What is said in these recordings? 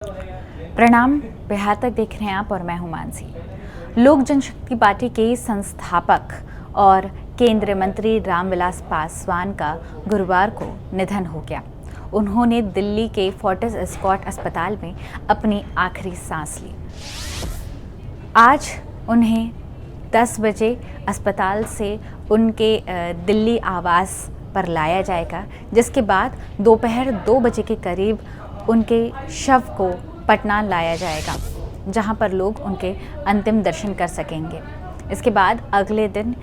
प्रणाम। बिहार तक देख रहे हैं आप और मैं हूं मानसी। लोक जनशक्ति पार्टी के संस्थापक और केंद्रीय मंत्री रामविलास पासवान का गुरुवार को निधन हो गया। उन्होंने दिल्ली के फोर्टिस एस्कॉट अस्पताल में अपनी आखिरी सांस ली। आज उन्हें 10 बजे अस्पताल से उनके दिल्ली आवास पर लाया जाएगा, जिसके बाद दोपहर 2 बजे के करीब उनके शव को पटना लाया जाएगा, जहां पर लोग उनके अंतिम दर्शन कर सकेंगे। इसके बाद अगले दिन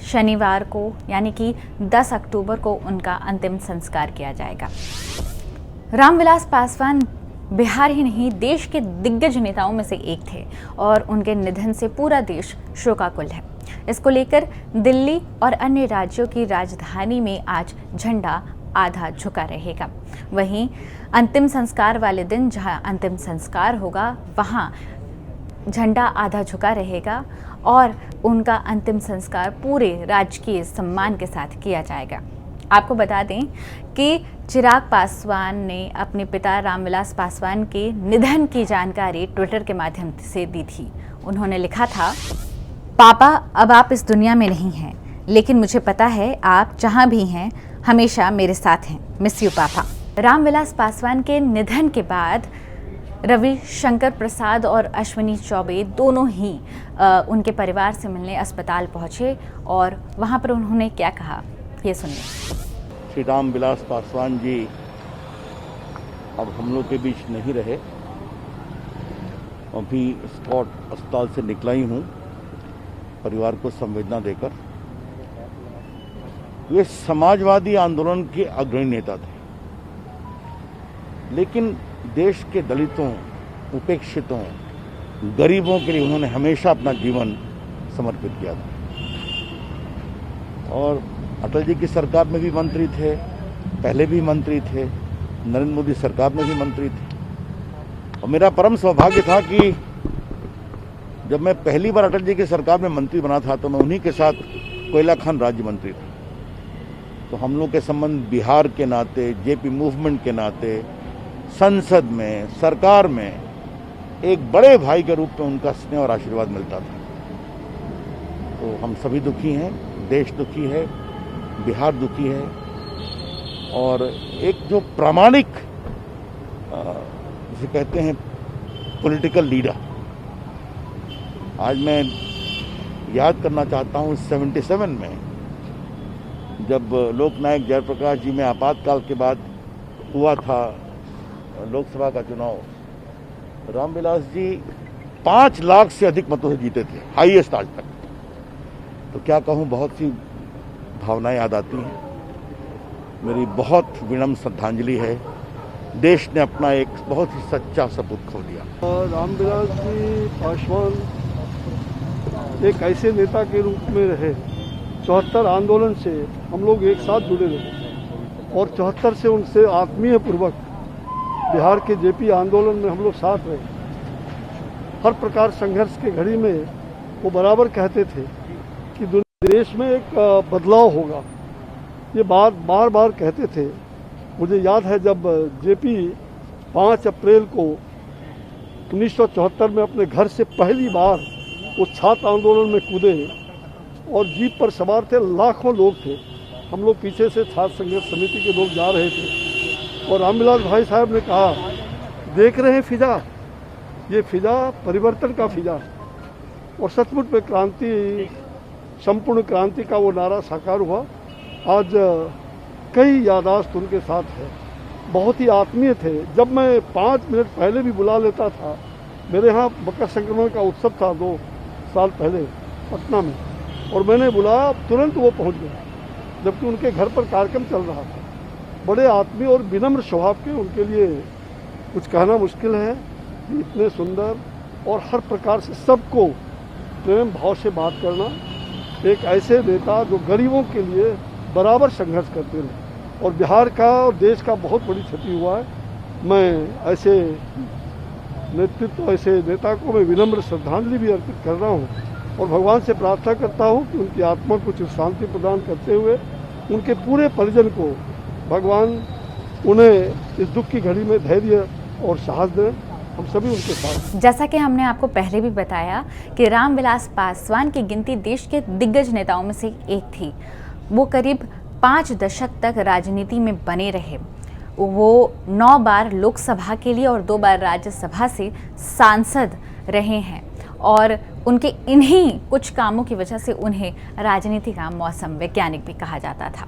शनिवार को यानी कि 10 अक्टूबर को उनका अंतिम संस्कार किया जाएगा। रामविलास पासवान बिहार ही नहीं देश के दिग्गज नेताओं में से एक थे और उनके निधन से पूरा देश शोकाकुल है। इसको लेकर दिल्ली और अन्य राज्यों की राजधानी में आज झंडा आधा झुका रहेगा। वहीं अंतिम संस्कार वाले दिन जहां अंतिम संस्कार होगा वहां झंडा आधा झुका रहेगा और उनका अंतिम संस्कार पूरे राजकीय सम्मान के साथ किया जाएगा। आपको बता दें कि चिराग पासवान ने अपने पिता रामविलास पासवान के निधन की जानकारी ट्विटर के माध्यम से दी थी। उन्होंने लिखा था, पापा अब आप इस दुनिया में नहीं हैं, लेकिन मुझे पता है आप जहां भी हैं हमेशा मेरे साथ हैं। मिस यू पापा। रामविलास पासवान के निधन के बाद रविशंकर प्रसाद और अश्विनी चौबे दोनों ही उनके परिवार से मिलने अस्पताल पहुंचे और वहां पर उन्होंने क्या कहा, ये सुनिए। श्री रामविलास पासवान जी अब हम लोग के बीच नहीं रहे। अभी स्कॉट अस्पताल से निकला ही हूँ परिवार को संवेदना देकर। वे समाजवादी आंदोलन के अग्रणी नेता थे, लेकिन देश के दलितों, उपेक्षितों, गरीबों के लिए उन्होंने हमेशा अपना जीवन समर्पित किया था। और अटल जी की सरकार में भी मंत्री थे, पहले भी मंत्री थे, नरेंद्र मोदी सरकार में भी मंत्री थे। और मेरा परम सौभाग्य था कि जब मैं पहली बार अटल जी की सरकार में मंत्री बना था तो मैं उन्हीं के साथ कोयला खान राज्य मंत्री था। तो हम लोग के संबंध बिहार के नाते, जेपी मूवमेंट के नाते, संसद में, सरकार में एक बड़े भाई के रूप में उनका स्नेह और आशीर्वाद मिलता था। तो हम सभी दुखी हैं, देश दुखी है, बिहार दुखी है। और एक जो प्रामाणिक जिसे कहते हैं पॉलिटिकल लीडर, आज मैं याद करना चाहता हूँ 77 में जब लोकनायक जयप्रकाश जी में आपातकाल के बाद हुआ था लोकसभा का चुनाव, रामविलास जी 5 लाख से अधिक मतों से जीते थे, हाईएस्ट आज तक। तो क्या कहूँ, बहुत सी भावनाएं याद आती हैं। मेरी बहुत विनम्र श्रद्धांजलि है। देश ने अपना एक बहुत ही सच्चा सपूत खो दिया। रामविलास जी पासवान एक ऐसे नेता के रूप में रहे। 74 आंदोलन से हम लोग एक साथ जुड़े रहे और 74 से उनसे आत्मीय पूर्वक बिहार के जेपी आंदोलन में हम लोग साथ रहे। हर प्रकार संघर्ष के घड़ी में वो बराबर कहते थे कि देश में एक बदलाव होगा। ये बात बार बार कहते थे। मुझे याद है जब जेपी 5 अप्रैल को 1974 में अपने घर से पहली बार वो छात्र आंदोलन में कूदे और जीप पर सवार थे, लाखों लोग थे। हम लोग पीछे से छात्र संघर्ष समिति के लोग जा रहे थे और रामविलास भाई साहब ने कहा, देख रहे हैं फिजा, ये फिजा परिवर्तन का फिजा। और सचमुच में क्रांति, संपूर्ण क्रांति का वो नारा साकार हुआ। आज कई यादाश्त उनके साथ है। बहुत ही आत्मीय थे। जब मैं 5 मिनट पहले भी बुला लेता था, मेरे यहाँ मकर संक्रमण का उत्सव था 2 साल पहले पटना में, और मैंने बुलाया, तुरंत वो पहुंच गए, जबकि उनके घर पर कार्यक्रम चल रहा था। बड़े आत्मीय और विनम्र स्वभाव के, उनके लिए कुछ कहना मुश्किल है कि इतने सुंदर और हर प्रकार से सबको प्रेम भाव से बात करना। एक ऐसे नेता जो गरीबों के लिए बराबर संघर्ष करते रहे और बिहार का और देश का बहुत बड़ी क्षति हुआ है। मैं ऐसे नेतृत्व, ऐसे नेता को मैं विनम्र श्रद्धांजलि भी अर्पित कर रहा हूँ और भगवान से प्रार्थना करता हूँ कि उनकी आत्मा को चिर शांति प्रदान करते हुए उनके पूरे परिजन को भगवान उन्हें इस दुख की घड़ी में धैर्य और साहस दें। हम सभी उनके साथ। जैसा कि हमने आपको पहले भी बताया कि रामविलास पासवान की गिनती देश के दिग्गज नेताओं में से एक थी। वो करीब 5 दशक तक राजनीति में बने रहे। वो 9 बार लोकसभा के लिए और 2 बार राज्यसभा से सांसद रहे हैं और उनके इन्हीं कुछ कामों की वजह से उन्हें राजनीति का मौसम वैज्ञानिक भी कहा जाता था।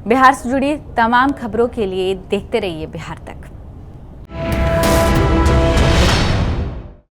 बिहार से जुड़ी तमाम खबरों के लिए देखते रहिए बिहार तक।